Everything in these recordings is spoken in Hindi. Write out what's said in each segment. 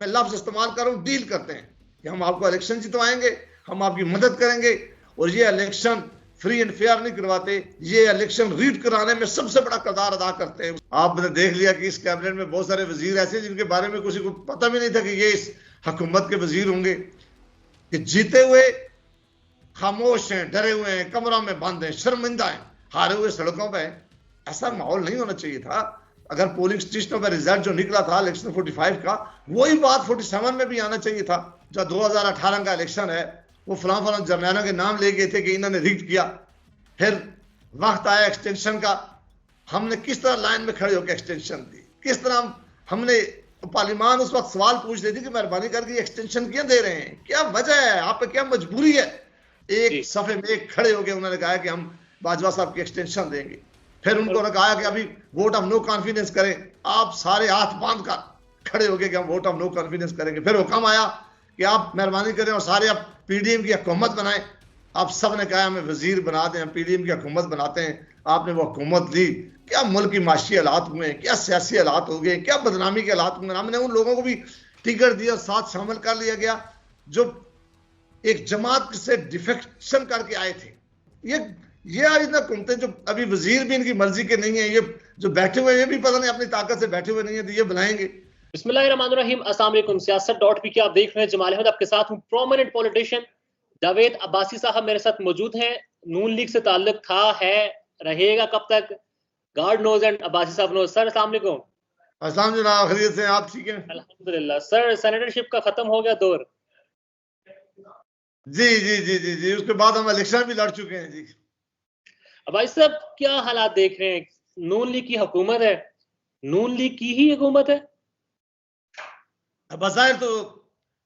मैं लफ्ज इस्तेमाल कर रहा हूं, डील करते हैं कि हम आपको इलेक्शन जितवाएंगे, हम आपकी मदद करेंगे, और ये इलेक्शन फ्री एंड फेयर नहीं करवाते, ये इलेक्शन रीड कराने में सबसे बड़ा किरदार अदा करते हैं। आपने देख लिया कि इस कैबिनेट में बहुत सारे वजीर ऐसे जिनके बारे में किसी को पता भी नहीं था कि ये इस हुकूमत के वजीर होंगे, कि जीते हुए खामोश हैं, डरे हुए हैं, कमरों में बंद हैं, शर्मिंदा हैं, हारे हुए सड़कों पर। ऐसा माहौल नहीं होना चाहिए था। अगर पोलिंग स्टेशनों पर रिजल्ट जो निकला था इलेक्शन 45 का, वही बात 47 में भी आना चाहिए था। जो 2018 का इलेक्शन है, वो फलां फलां जर्नैलों के नाम ले गए थे कि इन्होंने रिग्ड किया। फिर वक्त आया एक्सटेंशन का, हमने किस तरह लाइन में खड़े होकर एक्सटेंशन दी, किस तरह हमने, पार्लियामान उस वक्त सवाल पूछ रही थी कि मेहरबानी करके एक्सटेंशन क्यों दे रहे हैं, क्या वजह है, आप पे क्या मजबूरी है। एक सफे में एक खड़े हो गए, उन्होंने कहा कि हम बाजवा साहब की एक्सटेंशन देंगे। फिर उन्होंने कहा कि अभी वोट ऑफ नो कॉन्फिडेंस करें। आप सारे हाथ बांध कर खड़े हो गए कि हम वोट ऑफ नो कॉन्फिडेंस करेंगे। फिर हुक्म आया कि आप मेहरबानी करें और सारे आप पीडीएम की हुकूमत बनाएं। आप सब ने कहा हमें वजीर बना दें, हम पीडीएम की हुकूमत बनाते हैं। आपने वो हुकूमत ली, क्या मुल्क की माशी हालात हुए, क्या सियासी हालात हो गए, क्या बदनामी के हालात हुए। हमने उन लोगों को भी टिकट दिया, साथ शामिल कर लिया गया जो एक जमात से डिफेक्शन करके आए थे। ये आज इतना घूमते जो अभी वजीर भी इनकी मर्जी के नहीं है, ये जो बैठे हुए ये भी पता नहीं अपनी ताकत से बैठे हुए नहीं है, तो ये बनाएंगे। बिस्मिल्लाहिर्रहमानिर्रहीम, अस्सलाम वालेकुम। सियासत.पी आप देख रहे हैं, जमाल अहमद आपके साथ हूं। प्रोमिनेंट पॉलिटिशियन जावेद अब्बासी साहब मेरे साथ मौजूद हैं। नून लीग से ताल्लुक था, है, रहेगा कब तक, गॉड नोज एंड अब्बासी साहब नोज। सर अस्सलाम वालेकुम। अस्सलाम जनाब, खैरियत से, आप ठीक हैं? अल्हम्दुलिल्लाह। सर सेनेटरशिप का खत्म हो गया दौर? जी जी जी जी जी, उसके बाद हम इलेक्शन भी लड़ चुके हैं जी। भाई साहब क्या हालात देख रहे हैं? नून लीग की हुकूमत है, नून लीग की ही हुकूमत है। बज़ाहिर तो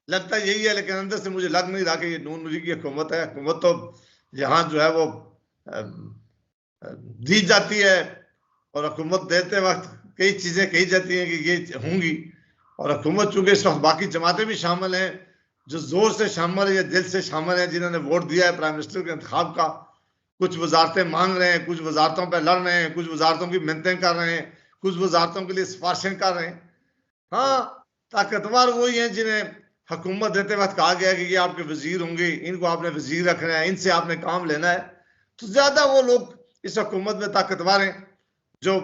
लगता यही है, लेकिन अंदर से मुझे लग नहीं रहा कि ये नून लीग की हुकूमत है। हुकूमत तो यहाँ जो है वो दी जाती है, और हुकूमत देते वक्त कई चीजें कही जाती हैं कि ये होंगी। और हुकूमत चूंकि इस वक्त बाकी जमातें भी शामिल हैं, जो जोर से शामिल है या दिल से शामिल है, जिन्होंने वोट दिया है प्राइम मिनिस्टर के इंतखाब का, कुछ वजारतें मांग रहे हैं, कुछ वजारतों पर लड़ रहे हैं, कुछ वजारतों की मिन्नतें कर रहे हैं, कुछ वजारतों के लिए सिफारिशें कर रहे हैं। हाँ, ताकतवर वही हैं जिन्हें हुकूमत देते वक्त कहा गया कि ये आपके वजीर होंगे, इनको आपने वजीर रखना है, इनसे आपने काम लेना है। तो ज्यादा वो लोग इस हुकूमत में ताकतवर हैं जो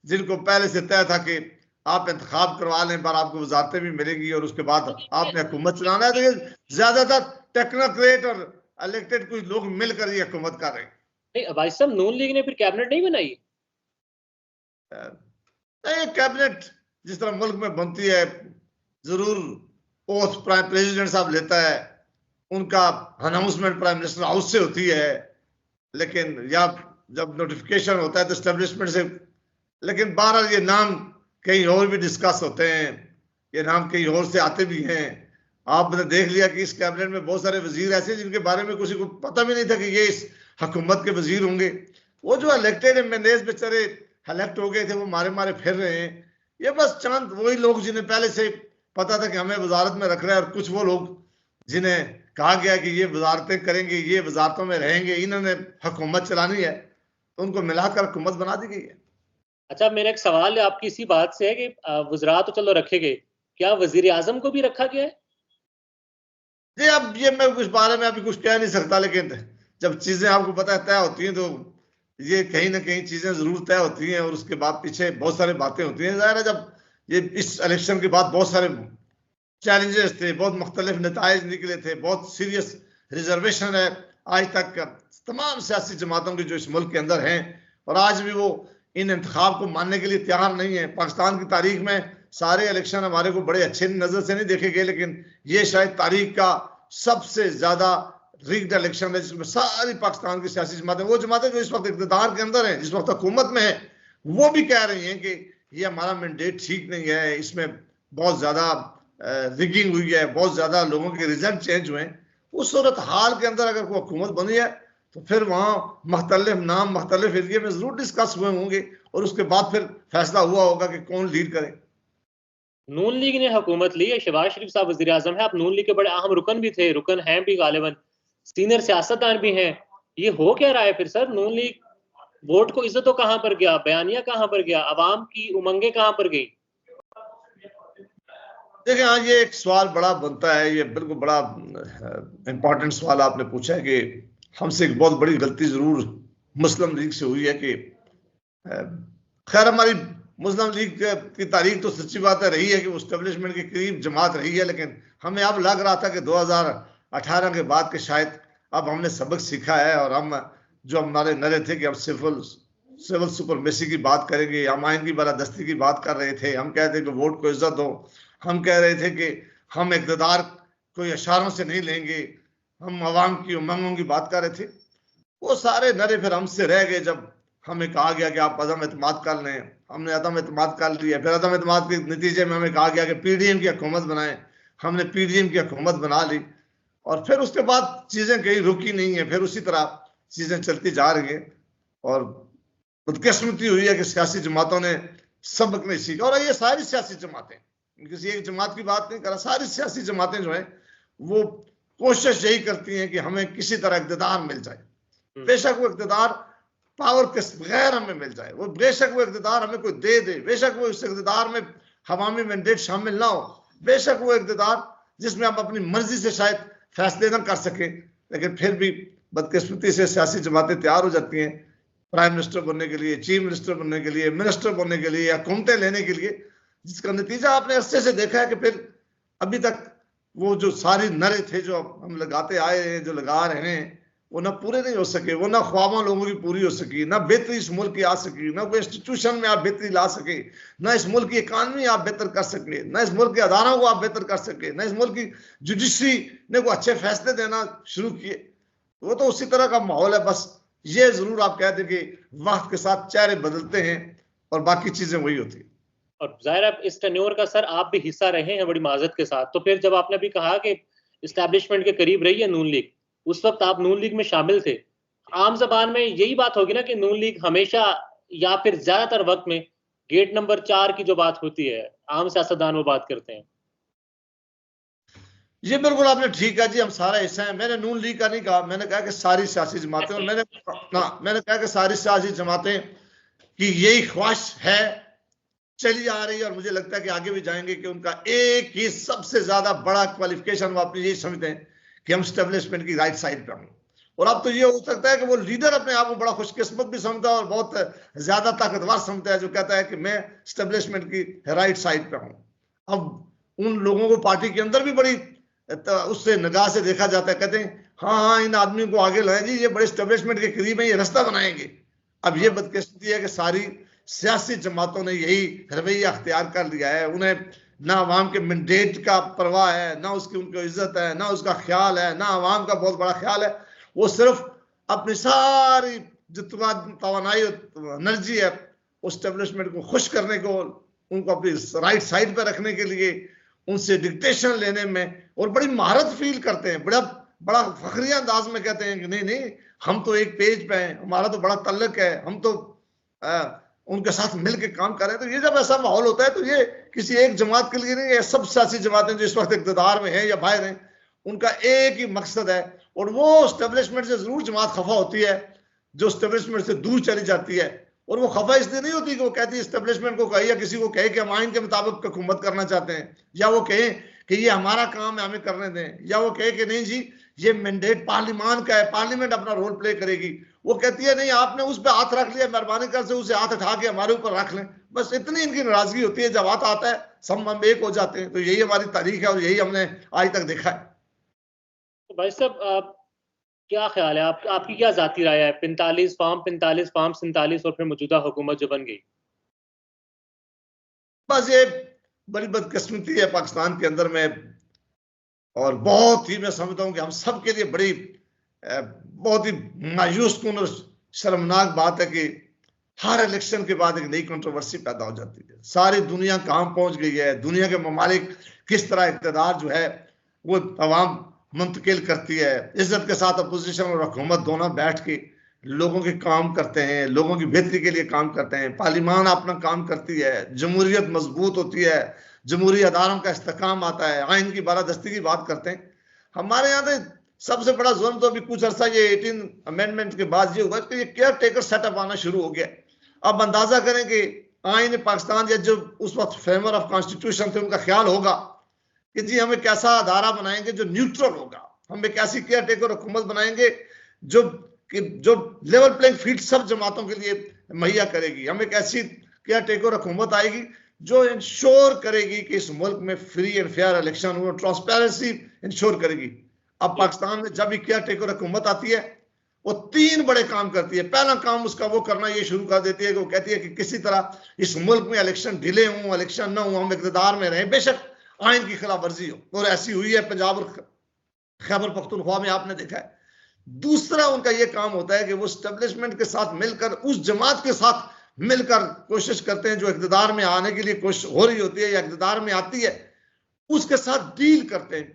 जिनको पहले से तय था कि आप इंतखाब करवा लें पर आपको वजारतें भी मिलेंगी और उसके बाद आपने हुकूमत चलाना है। तो ये ज्यादातर टेक्नोक्रेट और इलेक्टेड कुछ लोग मिलकर ये हुकूमत कर रहे हैं। नहीं भाई साहब, नून लीग ने फिर कैबिनेट नहीं बनाई? नहीं, कैबिनेट जिस तरह मुल्क में बनती है, जरूर ओथ प्राइम प्रेसिडेंट साहब लेता है, उनका अनाउंसमेंट प्राइम मिनिस्टर हाउस से होती है, लेकिन या जब नोटिफिकेशन होता है तो एस्टेब्लिशमेंट से। लेकिन बहरहाल ये नाम कहीं और भी डिस्कस होते हैं, ये नाम कहीं और से आते भी हैं। आपने देख लिया कि इस कैबिनेट में बहुत सारे वजीर ऐसे जिनके बारे में किसी को पता भी नहीं था कि ये इस हुकूमत के वजीर होंगे। वो जो इलेक्टेड एमएनएस बेचारे इलेक्ट हो गए थे, वो मारे मारे फिर रहे हैं। ये बस चंद वही लोग जिन्हें पहले से पता था कि हमें वजारत में रख रहा है, और कुछ वो लोग जिन्हें कहा गया कि ये वजारतें करेंगे, ये वजारतों में रहेंगे, इन्होंने हुकूमत चलानी है, तो उनको मिलाकर हुकूमत बना दी गई है। अच्छा, मेरा एक सवाल है आपकी इसी बात से है कि वज़रा तो चलो रखे गए, क्या वजीर आजम को भी रखा गया है? जी, अब ये मैं इस बारे में अभी कुछ कह नहीं सकता, लेकिन जब चीजें आपको पता है तय होती हैं तो ये कहीं ना कहीं चीजें जरूर तय होती हैं, और उसके बाद पीछे बहुत सारी बातें होती हैं। जाहिर है जब ये इस इलेक्शन के बाद बहुत सारे चैलेंजेस थे, बहुत मुख्तलिफ नताइज निकले थे, बहुत सीरियस रिजर्वेशन है आज तक तमाम सियासी जमातों की जो इस मुल्क के अंदर हैं, और आज भी वो इन इंतखाब को मानने के लिए तैयार नहीं है। पाकिस्तान की तारीख में सारे इलेक्शन हमारे को बड़े अच्छे नजर से नहीं देखे गए, लेकिन ये शायद तारीख का सबसे ज्यादा रिग्ड इलेक्शन है जिसमें सारी पाकिस्तान की सियासी जमातें, वो जमातें जो इस वक्त इक़्तिदार के अंदर हैं, जिस वक्त हुकूमत में है, वो भी कह रही हैं कि ये हमारा मैंडेट ठीक नहीं है, इसमें बहुत ज्यादा रिगिंग हुई है, बहुत ज्यादा लोगों के रिजल्ट चेंज हुए हैं। उस सूरत हाल के अंदर अगर कोई हुकूमत बनी है तो फिर वहां मुख्तलिफ नाम मुख्तलिफ एरिया में जरूर डिस्कस हुए होंगे, और उसके बाद फिर फैसला हुआ होगा कि कौन लीड करे। नून लीग ने हुकूमत ली है, शहबाज शरीफ साहब वजीर आजम है, आप नून लीग के बड़े अहम रुकन भी थे, रुकन हैं भी, गालिबन सीनियर सियासतदान भी हैं। ये हो क्या रहा है फिर सर? नून लीग वोट को इज्जत तो कहां पर गया, बयानिया कहां पर गया, अवाम की उमंगे कहां पर गई? देखिए, हाँ, ये एक सवाल बड़ा बनता है, ये बिल्कुल बड़ा इंपॉर्टेंट सवाल आपने पूछा है कि हमसे एक बहुत बड़ी गलती जरूर मुस्लिम लीग से हुई है कि खैर हमारी मुस्लिम लीग की तारीख तो सच्ची बात है रही है कि वो स्टेब्लिशमेंट के करीब जमात रही है, लेकिन हमें अब लग रहा था कि 2018 के बाद के शायद अब हमने सबक सीखा है और हम जो हमारे नरे थे कि अब सिविल सुपरमेसी की बात करेंगे, हम आइन की बालादस्ती की बात कर रहे थे, हम कहते थे कि वोट को इज्जत दो, हम कह रहे थे कि हम इक़्तिदार कोई इशारों से नहीं लेंगे, हम अवाम की उमंगों की बात कर रहे थे। वो सारे नरे फिर हमसे रह गए जब हमें कहा गया कि आप अदम एतमाद कर लें। हमने अदम एतमाद कर लिया, फिर अदम एतमाद के नतीजे में हमें कहा गया कि पीडीएम की हुकूमत बनाएं। हमने पीडीएम की हुकूमत बना ली और फिर उसके बाद चीजें कहीं रुकी नहीं है, फिर उसी तरह चीजें चलती जा रही हैं और बदकिस्मती हुई है कि सियासी जमातों ने सबक नहीं सीखा। और ये सारी सियासी जमातें, किसी एक जमात की बात नहीं कर रहा, सारी सियासी जमातें जो है वो कोशिश यही करती हैं कि हमें किसी तरह इक़्तिदार मिल जाए, बेशक वो इक़्तिदार पावर के बगैर हमें मिल जाए, वो बेशक वो इक़्तिदार हमें कोई दे दे, बेशक वो इस इक़्तिदार में हवामी मैंडेट शामिल ना हो, बेशक वो इक़्तिदार जिसमें आप अपनी मर्जी से शायद फैसले ना कर सके, लेकिन फिर भी बदकिस्मती से सियासी जमातें तैयार हो जाती हैं प्राइम मिनिस्टर बनने के लिए, चीफ मिनिस्टर बनने के लिए, मिनिस्टर बनने के लिए या हुकूमतें लेने के लिए, जिसका नतीजा आपने अरसे से देखा है कि फिर अभी तक वो जो सारी नरे थे जो हम लगाते आए हैं, जो लगा रहे हैं, वो ना पूरे नहीं हो सके, वो ना ख्वाबों लोगों की पूरी हो सकी, ना बेहतरी इस मुल्क की आ सकी, ना कोई इंस्टीट्यूशन में आप बेहतरी ला सके, ना इस मुल्क की इकानमी आप बेहतर कर सके, ना इस मुल्क के अदारों को आप बेहतर कर सके, ना इस मुल्क की जुडिशरी ने को अच्छे फैसले देना शुरू किए। वो तो उसी तरह का माहौल है। बस ये जरूर आप कहते कि वक्त के साथ चेहरे बदलते हैं और बाकी चीजें वही होती है। और जाहिर है इस टेन्योर का सर आप भी हिस्सा रहे हैं बड़ी माजरत के साथ, तो फिर जब आपने भी कहा कि इस्टेब्लिशमेंट के करीब रही है नून लीग, उस वक्त आप नून लीग में शामिल थे, आम जबान में यही बात होगी ना कि नून लीग हमेशा या फिर ज्यादातर वक्त में गेट नंबर 4 की जो बात होती है आम सियासतदान वो बात करते हैं। ये बिल्कुल आपने ठीक है जी, हम सारा हिस्सा है। मैंने नून लीग का नहीं कहा, मैंने कहा कि सारी सियासी जमातें, और मैंने कहा कि सारी सियासी जमातें की यही ख्वाहिश है, चली आ रही है और मुझे लगता है कि आगे भी जाएंगे कि उनका एक ही सबसे ज्यादा बड़ा क्वालिफिकेशन वो अपनी यही समझते हैं कि हम स्टेब्लिशमेंट की राइट साइड पे हों। और अब तो ये हो सकता है कि वो लीडर अपने आप को बड़ा खुशकिस्मत भी समझता है और बहुत ज्यादा ताकतवर समझता है जो कहता है कि मैं स्टेब्लिशमेंट की राइट साइड पे हूं। अब उन लोगों को पार्टी के अंदर भी बड़ी उससे निगाह से देखा जाता है, कहते हैं हाँ इन आदमियों को आगे लाएं जी, ये बड़े स्टेब्लिशमेंट के करीब है, ये रास्ता बनाएंगे। अब ये बदकिस्मती है कि सारी सियासी जमातों ने यही रवैया अख्तियार कर लिया है। उन्हें ना अवाम के मैंडेट का परवाह है, ना उसकी उनको इज्जत है, ना उसका ख्याल है, ना अवाम का बहुत बड़ा ख्याल है। वो सिर्फ अपनी सारी जितना तवानाई एनर्जी है उस स्टेब्लिशमेंट को खुश करने को, उनको अपनी राइट साइड पर रखने के लिए, उनसे डिक्टेशन लेने में और बड़ी महारत फील करते हैं, बड़ा फखरिया अंदाज में कहते हैं कि नहीं नहीं हम तो एक पेज पे हैं, हमारा तो बड़ा तल्लक है, हम तो उनके साथ मिलकर काम कर रहे हैं। तो ये जब ऐसा माहौल होता है तो ये किसी एक जमात के लिए नहीं है, सब सियासी जमातें जो इस वक्त इक़्तिदार में हैं या बाहर हैं, उनका एक ही मकसद है और वो स्टेब्लिशमेंट से जरूर जमात खफा होती है जो स्टेब्लिशमेंट से दूर चली जाती है। और वो खफा इसलिए नहीं होती कि वो कहती है स्टेब्लिशमेंट को कहे या किसी को कहे कि हम आइन के मुताबिक हुकूमत करना चाहते हैं, या वो कहे कि ये हमारा काम है हमें करने दें, या वो कहे कि नहीं जी ये मैंडेट पार्लियामान का है, पार्लियामेंट अपना रोल प्ले करेगी। वो कहती है नहीं आपने उस पर हाथ रख लिया, मेहरबानी कर से उसे हाथ उठा के हमारे ऊपर रख लें। बस इतनी इनकी नाराजगी होती है, जब हाथ आता है सब हम एक हो जाते हैं। तो यही हमारी तारीख है और यही हमने आज तक देखा है। तो भाई साहब क्या ख्याल है, आपकी क्या जाती राय है 45 फॉर्म 47 और फिर मौजूदा हुकूमत जो बन गई? बस ये बड़ी बदकिस्मती है पाकिस्तान के अंदर में, और बहुत ही मैं समझता हूं कि हम सब के लिए बड़ी बहुत ही मायूस कुन और शर्मनाक बात है कि हर इलेक्शन के बाद एक नई कंट्रोवर्सी पैदा हो जाती है। सारी दुनिया कहां पहुंच गई है, दुनिया के ममालिक किस तरह इक़्तिदार जो है वो अवाम मुंतकिल करती है। इज्जत के साथ अपोजिशन और हुकूमत दोनों बैठ के लोगों के काम करते हैं, लोगों की बेहतरी के लिए काम करते हैं। पार्लियामान अपना काम करती है, जमहूरियत मजबूत होती है, जमहूरी अदारों का इस्तेकाम आता है, आइन की बालादस्ती की बात करते हैं। हमारे यहाँ तो सबसे बड़ा जुल्म तो अभी कुछ अर्सा ये 18 अमेंडमेंट के बाद ये हुआ कि ये केयर टेकर सेटअप आना शुरू हो गया। अब अंदाजा करें कि आइन पाकिस्तान या जो उस वक्त फ्रेमर ऑफ कॉन्स्टिट्यूशन थे उनका ख्याल होगा कि जी हम एक ऐसा अदारा बनाएंगे जो न्यूट्रल होगा, हम एक ऐसी केयर टेकर हुकूमत बनाएंगे जो लेवल प्लेइंग फील्ड सब जमातों के लिए मुहैया करेगी। हम एक ऐसी केयर टेकर हुकूमत आएगी जो इंश्योर करेगी कि इस मुल्क में फ्री एंड फेयर इलेक्शन हो, ट्रांसपेरेंसी इंश्योर करेगी। अब पाकिस्तान में जब भी केयर टेकर हुकूमत आती है वो 3 बड़े काम करती है। पहला काम उसका वो करना ये शुरू कर देती है कि वो कहती है कि किसी तरह इस मुल्क में इलेक्शन डिले हो, इलेक्शन ना हो, हम इक़्तिदार में रहें, बेशक आइन की खिलाफ वर्जी हो, और ऐसी हुई है पंजाब और खैबर पख्तूनख्वा में, आपने देखा है। दूसरा उनका ये काम होता है कि वो एस्टेब्लिशमेंट के साथ मिलकर, उस जमात के साथ मिलकर कोशिश करते हैं जो इक़्तिदार में आने के लिए कोशिश हो रही होती है या इक़्तिदार में आती है, उसके साथ डील करते हैं।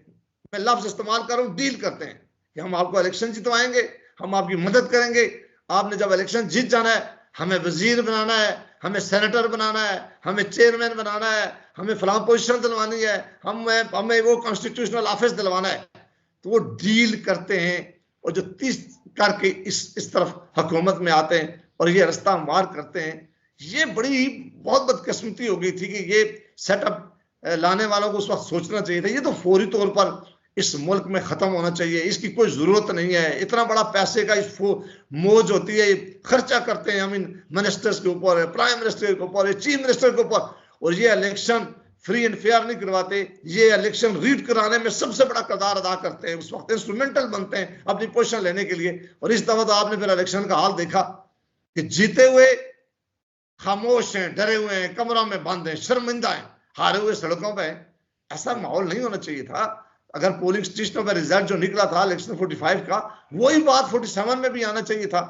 मैं लफ्ज इस्तेमाल कर रहा हूं, डील करते हैं कि हम आपको इलेक्शन जितवाएंगे, हम आपकी मदद करेंगे, आपने जब इलेक्शन जीत जाना है हमें वजीर बनाना है, हमें सेनेटर बनाना है, हमें चेयरमैन बनाना है, हमें फलां पोजीशन दिलवानी है, हमें वो कॉन्स्टिट्यूशनल ऑफिस दिलवाना है। तो वो डील करते हैं और जो 30 करके इस तरफ हुकूमत में आते हैं और ये रास्ता मार करते हैं। ये बड़ी बहुत बदकिस्मती हो गई थी कि ये सेटअप लाने वालों को उस वक्त सोचना चाहिए था। ये तो फौरी तौर पर इस मुल्क में खत्म होना चाहिए, इसकी कोई जरूरत नहीं है। इतना बड़ा पैसे का इस मौज होती है, खर्चा करते हैं हम इन मिनिस्टर्स के ऊपर, प्राइम मिनिस्टर के ऊपर, चीफ मिनिस्टर के ऊपर, और ये इलेक्शन फ्री एंड फेयर नहीं करवाते। ये इलेक्शन रीड कराने में सबसे बड़ा किरदार अदा करते हैं, उस वक्त इंस्ट्रूमेंटल बनते हैं अपनी पोजीशन लेने के लिए। और इस दफा तो आपने फिर इलेक्शन का हाल देखा कि जीते हुए खामोश हैं, डरे हुए हैं, कमरों में बंद हैं, शर्मिंदा हैं, हारे हुए सड़कों पर हैं। ऐसा माहौल नहीं होना चाहिए था। अगर पोलिंग स्टेशनों पर रिजल्ट जो निकला था इलेक्शन 45 का, वही बात 47 में भी आना चाहिए था।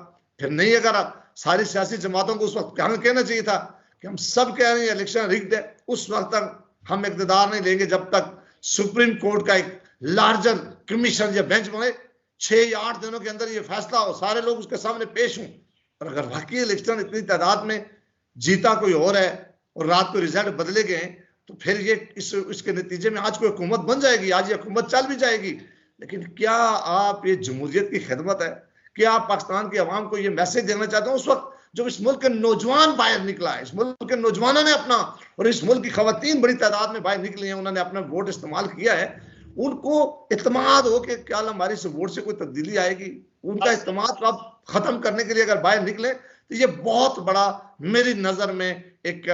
फिर नहीं, अगर सारी सियासी जमातों को उस वक्त कहना चाहिए था कि हम सब कह रहे हैं इलेक्शन रिग्ड है, उस वक्त तक हम इक़्तिदार नहीं लेंगे जब तक सुप्रीम कोर्ट का एक लार्जर कमीशन या बेंच बने, 6 या 8 दिनों के अंदर ये फैसला हो, सारे लोग उसके सामने पेश हों। और अगर वाकई इलेक्शन इतनी तादाद में जीता कोई और है और रात को रिजल्ट बदले गए, तो फिर ये इसके नतीजे में आज कोई हुकूमत बन जाएगी, आज ये हुकूमत चल भी जाएगी। लेकिन क्या आप ये जमहूरियत की खिदमत है? क्या आप पाकिस्तान की आवाम को ये मैसेज देना चाहते हैं उस वक्त जब इस मुल्क के नौजवान बाहर निकला है, इस मुल्क के नौजवानों ने अपना, और इस मुल्क की खवातीन बड़ी तादाद में बाहर निकली हैं, उन्होंने अपना वोट इस्तेमाल किया है, उनको इत्मीनान हो कि क्या हमारी इस वोट से कोई तब्दीली आएगी? उनका इत्मीनान आप खत्म करने के लिए अगर बाहर निकले तो ये बहुत बड़ा मेरी नजर में एक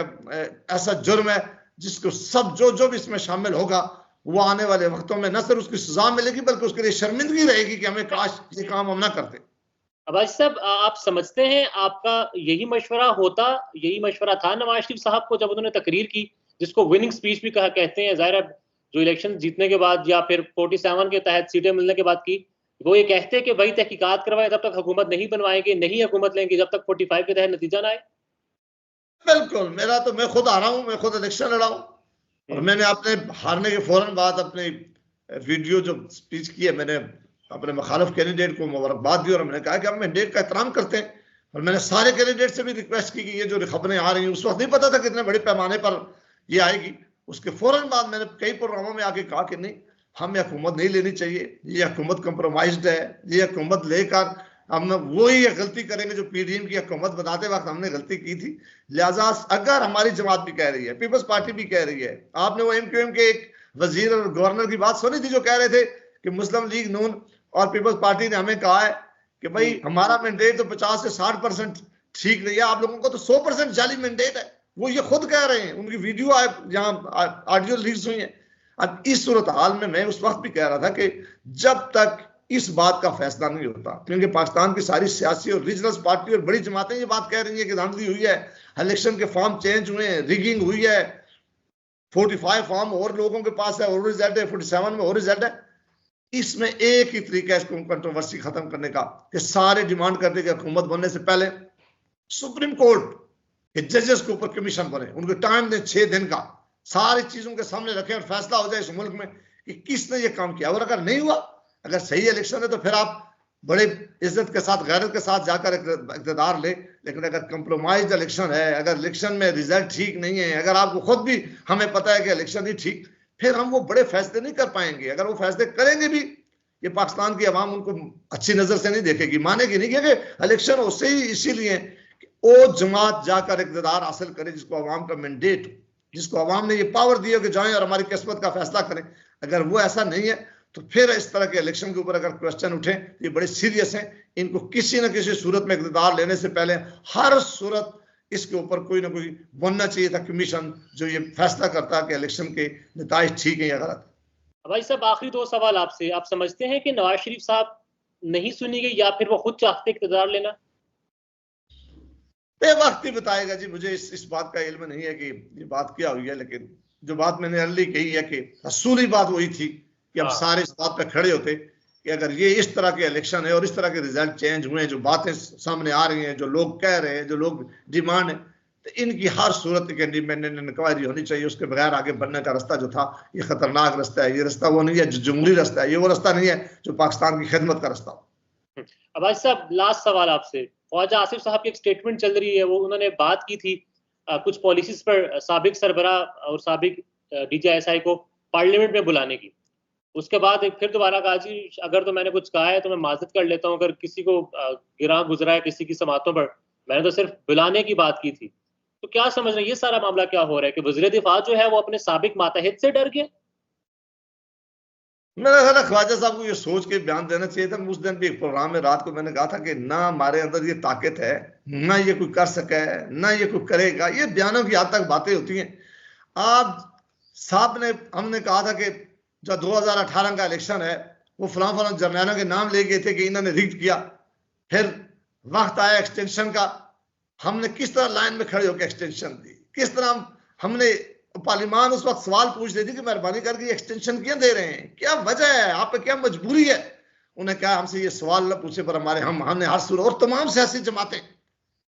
ऐसा जुर्म है जिसको सब जो भी इसमें शामिल होगा वो आने वाले वक्तों में न सिर्फ उसकी सजा मिलेगी बल्कि उसके लिए शर्मिंदगी रहेगी कि हमें काश ये काम हम ना करते। अब्बासी साहब, आप समझते हैं आपका यही मशवरा था नवाज शरीफ साहब को जब उन्होंने तकरीर की, जिसको विनिंग स्पीच भी कहते हैं, ज़ाहिर है जो इलेक्शन जीतने के बाद या फिर 47 के तहत सीटें मिलने के बाद की, वो ये कहते हैं कि भाई तहकीकात करवाएं, जब तक हुकूमत नहीं बनवाएंगे, नहीं हुकूमत लेंगे जब तक 45 के तहत नतीजा ना आए। बिल्कुल, मैं खुद आ रहा हूं, मैं खुद इलेक्शन लड़ा हूं, और मैंने अपने हारने के फौरन बाद अपनी वीडियो जो स्पीच की है, मैंने अपने मुखालिफ कैंडिडेट को मुबारकबाद दी और मैंने कहा कि हम मैंडेट का एहतराम करते हैं। और मैंने सारे कैंडिडेट से भी रिक्वेस्ट की कि ये जो खबरें आ रही हैं, उस वक्त नहीं पता था कितने बड़े पैमाने पर ये आएगी। उसके फौरन बाद मैंने कई प्रोग्रामों में आके कहा कि नहीं, हमें हुकूमत नहीं लेनी चाहिए, ये हुकूमत कंप्रोमाइज्ड है, ये हुकूमत लेकर हम वही गलती करेंगे जो पीडीएम की हुकूमत बनाते वक्त हमने गलती की थी। लिहाजा अगर हमारी जमात भी कह रही है, पीपल्स पार्टी भी कह रही है, आपने वो एमक्यूएम के एक वजीर और गवर्नर की बात सुनी थी जो कह रहे थे कि मुस्लिम लीग नून और पीपल्स पार्टी ने हमें कहा है कि भाई हमारा मैंडेट तो 50 से 60% ठीक नहीं है, आप लोगों को तो 100% जाली मैंडेट है। वो ये खुद कह रहे हैं, उनकी वीडियो यहाँ ऑडियो रिलीज हुई है। अब इस सूरत हाल में मैं उस वक्त भी कह रहा था कि जब तक इस बात का फैसला नहीं होता, क्योंकि पाकिस्तान की सारी सियासी और रीजनल पार्टी और बड़ी जमातें ये बात कह रही है कि धांधली हुई है, इलेक्शन के फॉर्म चेंज हुए हैं, रिगिंग हुई है, 45 फॉर्म और लोगों के पास है और रिजल्ट है, 47 में और रिजल्ट है। इसमें एक ही तरीका है इसको कंट्रोवर्सी खत्म करने का कि सारे डिमांड करते कि हुकूमत बनने से पहले सुप्रीम कोर्ट के जजेस के ऊपर कमीशन बने, उनको टाइम दें 6 दिन का, सारी चीजों के सामने रखें और फैसला हो जाए इस मुल्क में कि किसने ये काम किया। और अगर नहीं हुआ, अगर सही इलेक्शन है तो फिर आप बड़े इज्जत के साथ, गैरत के साथ जाकर इक़्तिदार ले। लेकिन अगर कंप्रोमाइज इलेक्शन है, अगर इलेक्शन में रिजल्ट ठीक नहीं है, अगर आपको खुद भी हमें पता है कि इलेक्शन ही ठीक, फिर हम वो बड़े फैसले नहीं कर पाएंगे। अगर वो फैसले करेंगे भी, ये पाकिस्तान की आवाम उनको अच्छी नजर से नहीं देखेगी, मानेगी नहीं, क्योंकि इलेक्शन उससे ही इसीलिए वो जमात जाकर इक़्तिदार हासिल करे जिसको आवाम का मैंडेट, जिसको आवाम ने ये पावर दी हो कि जाएं और हमारी किस्मत का फैसला करें। अगर वो ऐसा नहीं है तो फिर इस तरह के इलेक्शन के ऊपर अगर क्वेश्चन उठे ये बड़े सीरियस हैं। इनको किसी न किसी सूरत में इक़्तिदार लेने से पहले हर सूरत इसके ऊपर कोई ना कोई बनना चाहिए था कमीशन जो ये फैसला करता है कि इलेक्शन के नतीजे ठीक हैं या गलत। भाई साहब आखिरी 2 सवाल आपसे, आप समझते हैं कि नवाज शरीफ साहब नहीं सुनी गई या फिर वो खुद चाहते इक़्तिदार लेना? वक्त ही बताएगा जी, मुझे इस बात का इल्म नहीं है कि ये बात क्या हुई है, लेकिन जो बात मैंने अर्ली कही है कि असूली बात वही थी कि अब सारे इस बात पे खड़े होते कि अगर ये इस तरह के इलेक्शन है और इस तरह के रिजल्ट चेंज हुए हैं, जो बातें सामने आ रही हैं, जो लोग कह रहे हैं, जो लोग डिमांड है, तो इनकी हर सूरत की इंडिपेंडेंट इंक्वायरी होनी चाहिए। उसके बगैर आगे बढ़ने का रास्ता जो था ये खतरनाक रास्ता है। ये रास्ता वो नहीं है जो जंगली रास्ता है, ये वो रास्ता नहीं है जो पाकिस्तान की खिदमत का रास्ता हो। अब भाई साहब लास्ट सवाल आपसे, ख्वाजा आसिफ साहब की एक स्टेटमेंट चल रही है, वो उन्होंने बात की थी कुछ पॉलिसीज पर साबिक सरबरा और साबिक DJSI को पार्लियामेंट में बुलाने की। उसके बाद फिर दोबारा कहा जी अगर तो मैंने कुछ कहा है तो मैं माजरत कर लेता हूँ, अगर किसी को गिरा गुजरा है किसी की समातों पर, मैंने तो सिर्फ बुलाने की बात की थी। तो क्या समझ रहे हैं ये सारा मामला क्या हो रहा है कि वज़ीर दिफा जो है वो अपने साबिक मातहत से डर गया? मेरा ख्याल है ख्वाजा साहब को ये सोच के बयान देना चाहिए था। उस दिन भी एक प्रोग्राम में रात को मैंने कहा था कि ना हमारे अंदर ये ताकत है, ना ये कोई कर सके, ना ये कोई करेगा। ये बयानों की हद तक बातें होती हैं। आप साहब ने हमने कहा था कि जो 2018 का इलेक्शन है वो फलां जर्नैलों के नाम ले गए थे कि इन्होंने रिग्ड किया। फिर वक्त आया एक्सटेंशन का, हमने किस तरह लाइन में खड़े होकर एक्सटेंशन दी, किस तरह हमने पार्लियामान उस वक्त सवाल पूछ रही थी कि मेहरबानी करके एक्सटेंशन क्यों दे रहे हैं, क्या वजह है, आप पे क्या मजबूरी है। उन्हें कहा हमसे ये सवाल न पूछे पर हमने हर सूरत और तमाम सियासी जमातें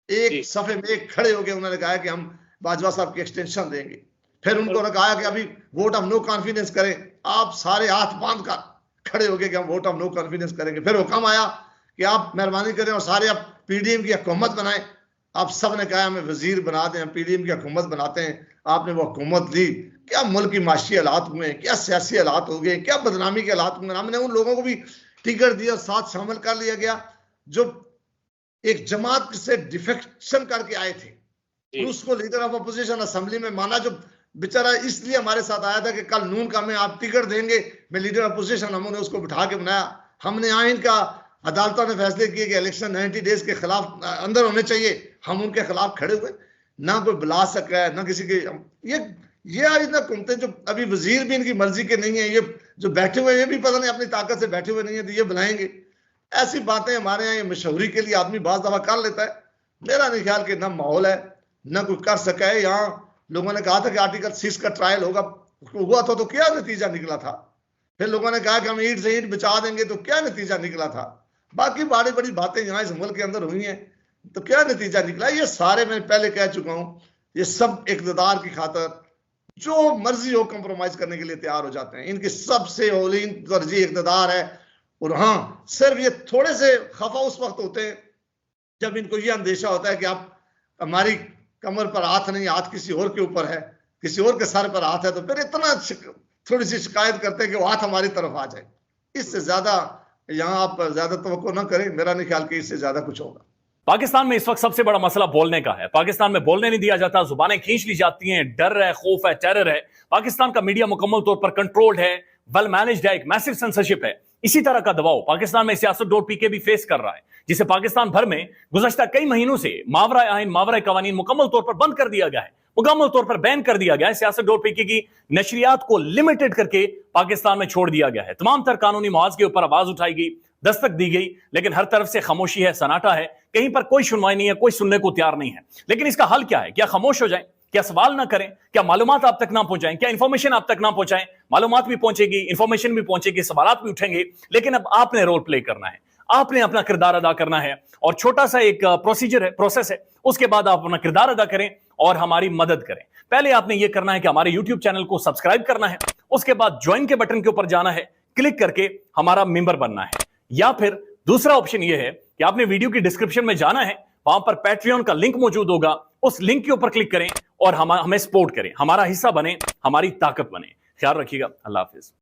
एक सफे में एक खड़े हो गए। उन्होंने कहा कि हम बाजवा साहब की एक्सटेंशन देंगे। फिर उनको कहा कि अभी वोट ऑफ नो कॉन्फिडेंस करें। आप सारे हाथ बांध कर खड़े हो गए कि हम वोट ऑफ नो कॉन्फिडेंस करेंगे। फिर हुक्म आया कि आप मेहरबानी करें और सारे आप PDM की हुकूमत बनाएं। आप सब ने कहा हमें वजीर बना दें, हम PDM की हुकूमत बनाते हैं। आपने वो हुकूमत ली, क्या मुल्क की माशी हालात हुए, क्या सियासी हालात हो गए, क्या बदनामी के हालात हुए। हमने उन लोगों को भी टिकट दिया, साथ शामिल कर लिया गया जो एक जमात से डिफेक्शन करके आए थे। उसको लीडर ऑफ अपोजिशन असेंबली में माना, जो बेचारा इसलिए हमारे साथ आया था कि कल नून का में आप टिकट देंगे, मैं लीडर अपोजिशन, हमने उसको बिठा के बनाया। हमने आइन का अदालतों ने फैसले किए कि इलेक्शन 90 डेज के खिलाफ अंदर होने चाहिए, हम उनके खिलाफ खड़े हुए। ना कोई बुला सका है, ना किसी के ये इतना घूमते जो अभी वजीर भी इनकी मर्जी के नहीं है, ये जो बैठे हुए ये भी पता नहीं अपनी ताकत से बैठे हुए नहीं है तो ये बुलाएंगे। ऐसी बातें हमारे यहाँ ये मशहूरी के लिए आदमी बाज दफा कर लेता है। मेरा नहीं ख्याल कि ना माहौल है ना कोई कर सका है। यहाँ लोगों ने कहा था कि आर्टिकल 6 का ट्रायल होगा, हुआ था तो क्या नतीजा निकला था। फिर लोगों ने कहा कि हम ईंट से ईंट बचा देंगे तो क्या नतीजा निकला था। बाकी बड़ी बड़ी बातें यहाँ इस मुल्क के अंदर हुई हैं तो क्या नतीजा निकला। ये सारे मैं पहले कह चुका हूं, ये सब इक़्तिदार की खातर जो मर्जी हो कंप्रोमाइज करने के लिए तैयार हो जाते हैं। इनकी सबसे औलीन तरजीह इक़्तिदार है। और हाँ, सिर्फ ये थोड़े से खफा उस वक्त होते हैं जब इनको ये अंदेशा होता है कि आप हमारी कमर पर हाथ नहीं, हाथ किसी और के ऊपर है, किसी और के सर पर हाथ है, तो फिर इतना थोड़ी सी शिकायत करते हैं कि वो हाथ हमारी तरफ आ जाए। इससे ज्यादा यहाँ आप ज्यादा तवक्को ना करें। मेरा नहीं ख्याल कि इससे ज्यादा कुछ होगा। पाकिस्तान में इस वक्त सबसे बड़ा मसला बोलने का है। पाकिस्तान में बोलने नहीं दिया जाता, जुबानें खींच ली जाती हैं, डर है, खौफ है, टेरर है। पाकिस्तान का मीडिया मुकम्मल तौर पर कंट्रोल्ड है, वेल मैनेज्ड है, एक मैसिव सेंसरशिप है। इसी तरह का दबाव पाकिस्तान में siyaset.pk भी फेस कर रहा है, जिसे पाकिस्तान भर में गुज़श्ता कई महीनों से मावरा आइन, मावरा कवानीन मुकम्मल तौर पर बंद कर दिया गया है, मुकम्मल तौर पर बैन कर दिया गया है। siyaset.pk की नशरियात को लिमिटेड करके पाकिस्तान में छोड़ दिया गया है। तमाम तर कानूनी मुआवजे के ऊपर आवाज उठाई गई, दस्तक दी गई, लेकिन हर तरफ से खामोशी है, सन्नाटा है, कहीं पर कोई सुनवाई नहीं है, कोई सुनने को तैयार नहीं है। लेकिन इसका हल क्या है? क्या खामोश हो जाएं? क्या सवाल ना करें? क्या मालूमात आप तक ना पहुंचाएं? क्या इंफॉर्मेशन आप तक ना पहुंचाएं? मालूमात भी पहुंचेगी, इंफॉर्मेशन भी पहुंचेगी, सवालात भी उठेंगे, लेकिन अब आपने रोल प्ले करना है, आपने अपना किरदार अदा करना है। और छोटा सा एक प्रोसीजर है, प्रोसेस है, उसके बाद आप अपना किरदार अदा करें और हमारी मदद करें। पहले आपने यह करना है कि हमारे YouTube चैनल को सब्सक्राइब करना है, उसके बाद ज्वाइन के बटन के ऊपर जाना है, क्लिक करके हमारा मेंबर बनना है। या फिर दूसरा ऑप्शन यह है कि आपने वीडियो की डिस्क्रिप्शन में जाना है, वहां पर पैट्रियन का लिंक मौजूद होगा, उस लिंक के ऊपर क्लिक करें और हमें सपोर्ट करें, हमारा हिस्सा बने, हमारी ताकत बने। ख्याल रखिएगा। अल्लाह हाफिज।